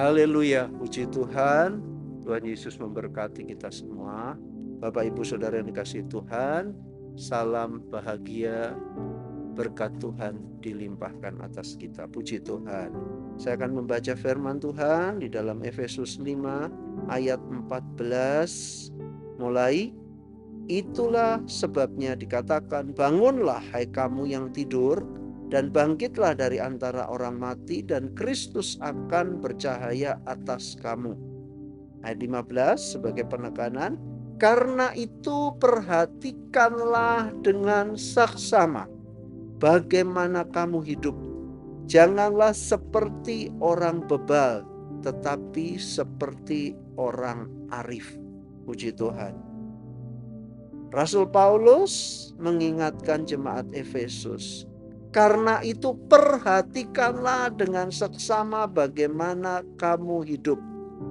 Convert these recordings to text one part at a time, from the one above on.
Haleluya, puji Tuhan. Tuhan Yesus memberkati kita semua. Bapak Ibu Saudara yang dikasihi Tuhan, salam bahagia, berkat Tuhan dilimpahkan atas kita. Puji Tuhan. Saya akan membaca firman Tuhan di dalam Efesus 5 ayat 14 mulai. Itulah sebabnya dikatakan, bangunlah hai kamu yang tidur, dan bangkitlah dari antara orang mati, dan Kristus akan bercahaya atas kamu. Ayat 15 sebagai penekanan, karena itu perhatikanlah dengan saksama bagaimana kamu hidup. Janganlah seperti orang bebal, tetapi seperti orang arif. Puji Tuhan. Rasul Paulus mengingatkan jemaat Efesus, karena itu perhatikanlah dengan seksama bagaimana kamu hidup.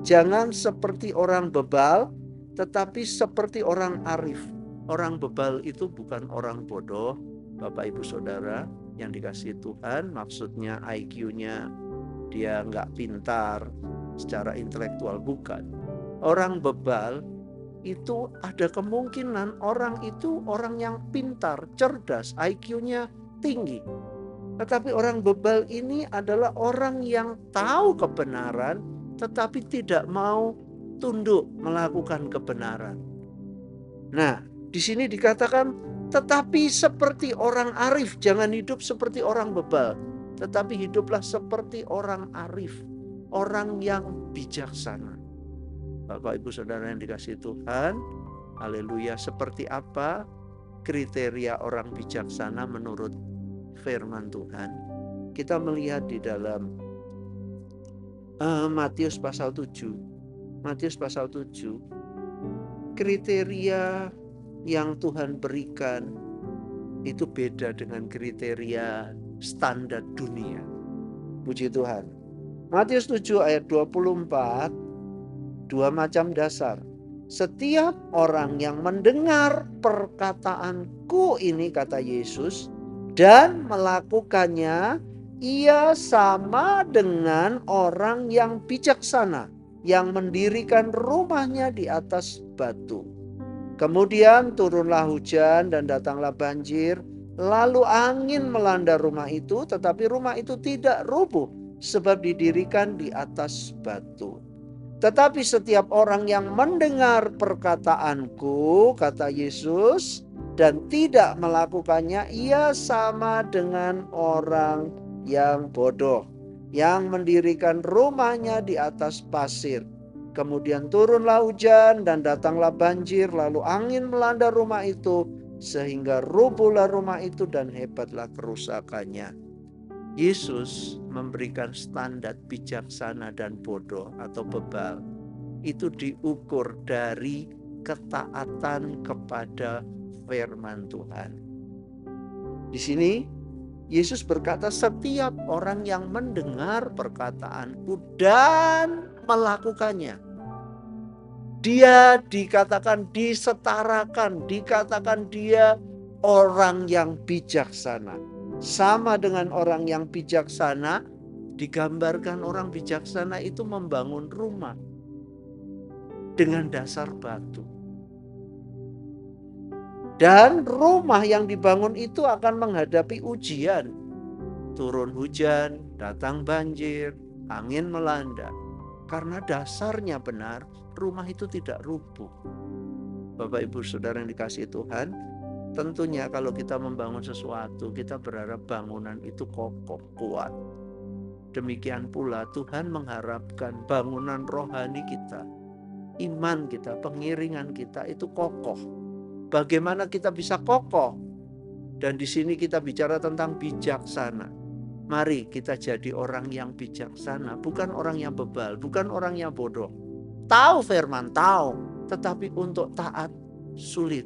Jangan seperti orang bebal, tetapi seperti orang arif. Orang bebal itu bukan orang bodoh, Bapak Ibu Saudara yang dikasihi Tuhan, maksudnya IQ-nya dia nggak pintar secara intelektual, bukan. Orang bebal itu ada kemungkinan orang itu orang yang pintar, cerdas, IQ-nya tinggi. Tetapi orang bebal ini adalah orang yang tahu kebenaran tetapi tidak mau tunduk melakukan kebenaran. Nah, di sini dikatakan tetapi seperti orang arif, jangan hidup seperti orang bebal, tetapi hiduplah seperti orang arif, orang yang bijaksana. Bapak Ibu Saudara yang dikasihi Tuhan, haleluya, seperti apa kriteria orang bijaksana menurut firman Tuhan? Kita melihat di dalam Matius pasal 7. Matius pasal 7, kriteria yang Tuhan berikan itu beda dengan kriteria standar dunia. Puji Tuhan. Matius 7 ayat 24, dua macam dasar. Setiap orang yang mendengar perkataanku ini, kata Yesus, dan melakukannya, ia sama dengan orang yang bijaksana yang mendirikan rumahnya di atas batu. Kemudian turunlah hujan dan datanglah banjir, lalu angin melanda rumah itu, tetapi rumah itu tidak rubuh sebab didirikan di atas batu. Tetapi setiap orang yang mendengar perkataanku, kata Yesus, dan tidak melakukannya, ia sama dengan orang yang bodoh, yang mendirikan rumahnya di atas pasir. Kemudian turunlah hujan dan datanglah banjir, lalu angin melanda rumah itu, sehingga rubuhlah rumah itu dan hebatlah kerusakannya. Yesus memberikan standar bijaksana dan bodoh atau bebal. Itu diukur dari ketaatan kepada firman Tuhan. Di sini Yesus berkata, setiap orang yang mendengar perkataanku dan melakukannya, dia dikatakan disetarakan, dikatakan dia orang yang bijaksana. Sama dengan orang yang bijaksana, digambarkan orang bijaksana itu membangun rumah dengan dasar batu. Dan rumah yang dibangun itu akan menghadapi ujian. Turun hujan, datang banjir, angin melanda. Karena dasarnya benar, rumah itu tidak rubuh. Bapak Ibu Saudara yang dikasihi Tuhan, tentunya kalau kita membangun sesuatu, kita berharap bangunan itu kokoh, kuat. Demikian pula Tuhan mengharapkan bangunan rohani kita, iman kita, pengiringan kita itu kokoh. Bagaimana kita bisa kokoh? Dan di sini kita bicara tentang bijaksana. Mari kita jadi orang yang bijaksana, bukan orang yang bebal, bukan orang yang bodoh. Tahu firman, tahu, tetapi untuk taat sulit.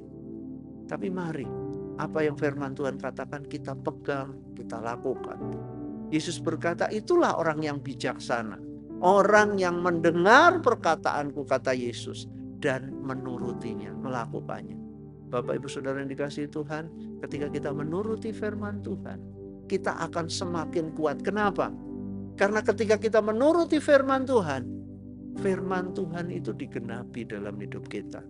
Tapi mari, apa yang firman Tuhan katakan kita pegang, kita lakukan. Yesus berkata, itulah orang yang bijaksana. Orang yang mendengar perkataanku, kata Yesus, dan menurutinya, melakukannya. Bapak Ibu Saudara yang dikasihi Tuhan, ketika kita menuruti firman Tuhan, kita akan semakin kuat. Kenapa? Karena ketika kita menuruti firman Tuhan itu digenapi dalam hidup kita.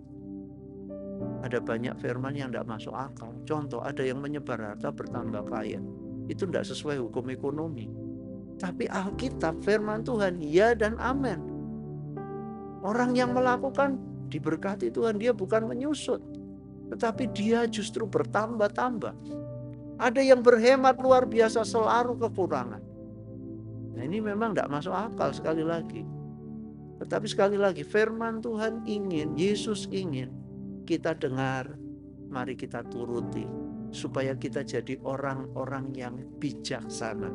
Ada banyak firman yang tidak masuk akal. Contoh, ada yang menyebar harta bertambah kaya. Itu tidak sesuai hukum ekonomi. Tapi Alkitab, firman Tuhan, ya dan amin. Orang yang melakukan diberkati Tuhan, dia bukan menyusut, tetapi dia justru bertambah-tambah. Ada yang berhemat luar biasa, selalu kekurangan. Nah, ini memang tidak masuk akal sekali lagi. Tetapi sekali lagi, firman Tuhan ingin, Yesus ingin kita dengar, mari kita turuti, supaya kita jadi orang-orang yang bijaksana.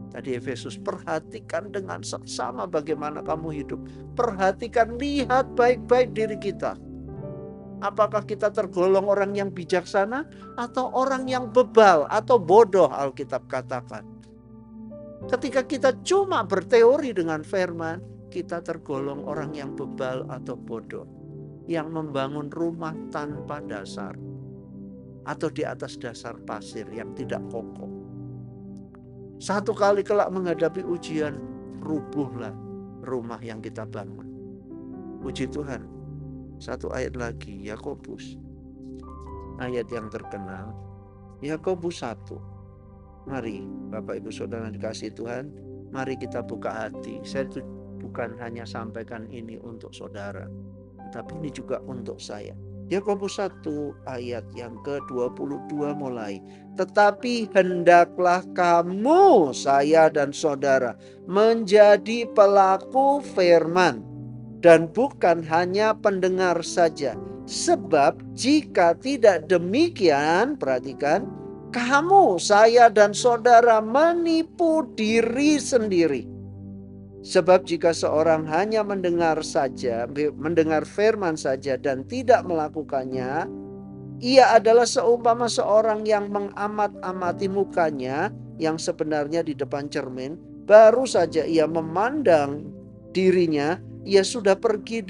Tadi Efesus, perhatikan dengan seksama bagaimana kamu hidup. Perhatikan, lihat baik-baik diri kita. Apakah kita tergolong orang yang bijaksana atau orang yang bebal atau bodoh, Alkitab katakan. Ketika kita cuma berteori dengan firman, kita tergolong orang yang bebal atau bodoh, yang membangun rumah tanpa dasar atau di atas dasar pasir yang tidak kokoh. Satu kali kelak menghadapi ujian, rubuhlah rumah yang kita bangun. Puji Tuhan. Satu ayat lagi, Yakobus. Ayat yang terkenal, Yakobus 1. Mari Bapak Ibu Saudara dikasihi Tuhan, mari kita buka hati. Saya bukan hanya sampaikan ini untuk saudara, tapi ini juga untuk saya. Yakobus 1 ayat yang ke-22 mulai. Tetapi hendaklah kamu, saya dan saudara, menjadi pelaku firman dan bukan hanya pendengar saja. Sebab jika tidak demikian, perhatikan, kamu, saya dan saudara menipu diri sendiri. Sebab jika seorang hanya mendengar firman saja dan tidak melakukannya, ia adalah seumpama seorang yang mengamat-amati mukanya yang sebenarnya di depan cermin. Baru saja ia memandang dirinya, ia sudah pergi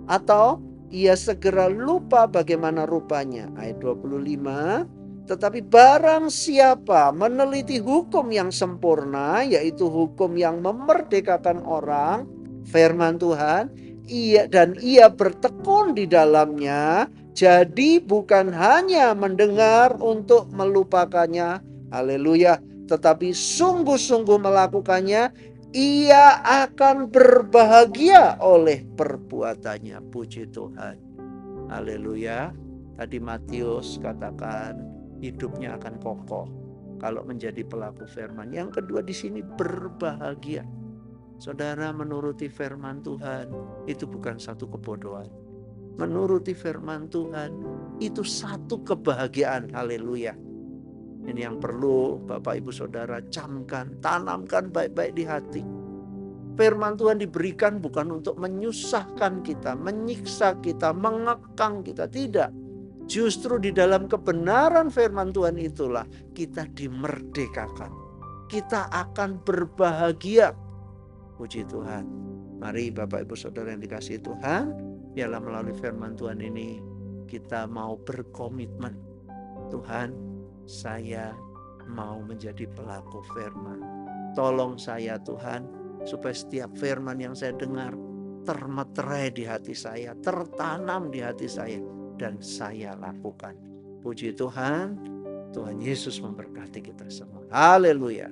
atau ia segera lupa bagaimana rupanya. Ayat 25. Tetapi barang siapa meneliti hukum yang sempurna, yaitu hukum yang memerdekakan orang, firman Tuhan, ia bertekun di dalamnya, jadi bukan hanya mendengar untuk melupakannya, haleluya, tetapi sungguh-sungguh melakukannya, ia akan berbahagia oleh perbuatannya. Puji Tuhan, haleluya. Tadi Matius katakan, hidupnya akan kokoh kalau menjadi pelaku firman. Yang kedua di sini, berbahagia. Saudara, menuruti firman Tuhan itu bukan satu kebodohan. Menuruti firman Tuhan itu satu kebahagiaan. Haleluya. Ini yang perlu Bapak Ibu Saudara camkan, tanamkan baik-baik di hati. Firman Tuhan diberikan bukan untuk menyusahkan kita, menyiksa kita, mengekang kita. Tidak. Justru di dalam kebenaran firman Tuhan itulah kita dimerdekakan. Kita akan berbahagia. Puji Tuhan. Mari Bapak Ibu Saudara yang dikasihi Tuhan, biarlah melalui firman Tuhan ini kita mau berkomitmen. Tuhan, saya mau menjadi pelaku firman. Tolong saya Tuhan, supaya setiap firman yang saya dengar termeterai di hati saya, tertanam di hati saya, dan saya lakukan. Puji Tuhan, Tuhan Yesus memberkati kita semua. Haleluya.